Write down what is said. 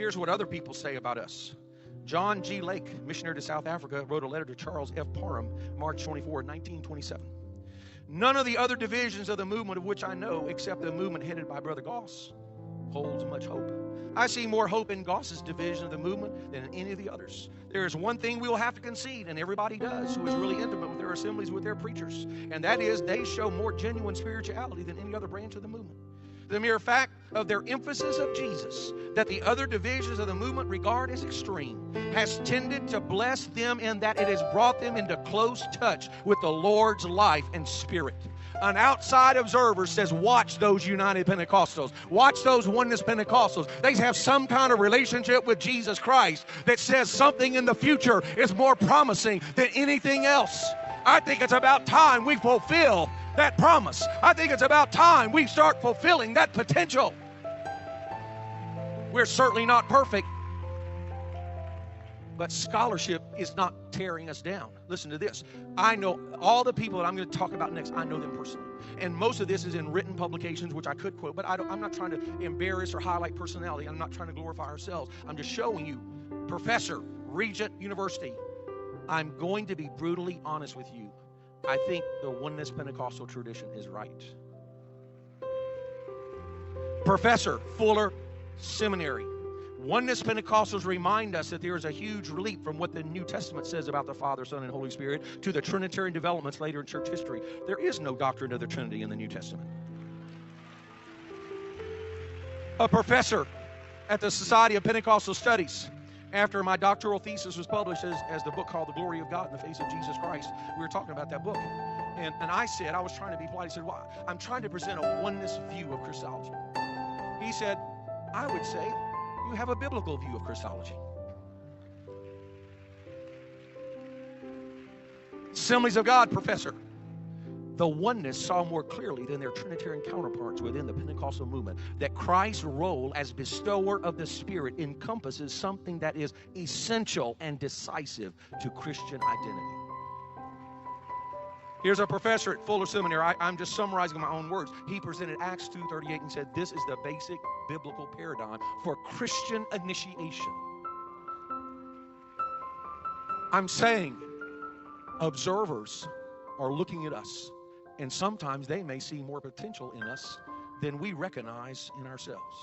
Here's what other people say about us. John G. Lake, missionary to South Africa, wrote a letter to Charles F. Parham, March 24, 1927. None of the other divisions of the movement of which I know, except the movement headed by Brother Goss, holds much hope. I see more hope in Goss's division of the movement than in any of the others. There is one thing we will have to concede, and everybody does, who is really intimate with their assemblies, with their preachers, and that is they show more genuine spirituality than any other branch of the movement. The mere fact of their emphasis of Jesus, that the other divisions of the movement regard as extreme, has tended to bless them in that it has brought them into close touch with the Lord's life and spirit. An outside observer says, watch those United Pentecostals. Watch those Oneness Pentecostals. They have some kind of relationship with Jesus Christ that says something in the future is more promising than anything else. I think it's about time we fulfill that promise. I think it's about time we start fulfilling that potential. We're certainly not perfect, but scholarship is not tearing us down. Listen to this. I know all the people that I'm going to talk about next, I know them personally. And most of this is in written publications, which I could quote, but I'm not trying to embarrass or highlight personality. I'm not trying to glorify ourselves. I'm just showing you, Professor, Regent University. I'm going to be brutally honest with you. I think the Oneness Pentecostal tradition is right. Professor, Fuller Seminary. Oneness Pentecostals remind us that there is a huge leap from what the New Testament says about the Father, Son, and Holy Spirit to the Trinitarian developments later in church history. There is no doctrine of the Trinity in the New Testament. A professor at the Society of Pentecostal Studies, after my doctoral thesis was published as the book called The Glory of God in the Face of Jesus Christ, we were talking about that book. And I said, I was trying to be polite. I said, well, I'm trying to present a oneness view of Christology. He said, I would say you have a biblical view of Christology. Assemblies of God, professor. The oneness saw more clearly than their Trinitarian counterparts within the Pentecostal movement that Christ's role as bestower of the Spirit encompasses something that is essential and decisive to Christian identity. Here's a professor at Fuller Seminary. I'm just summarizing my own words. He presented Acts 2:38 and said, this is the basic biblical paradigm for Christian initiation. I'm saying observers are looking at us, and sometimes they may see more potential in us than we recognize in ourselves.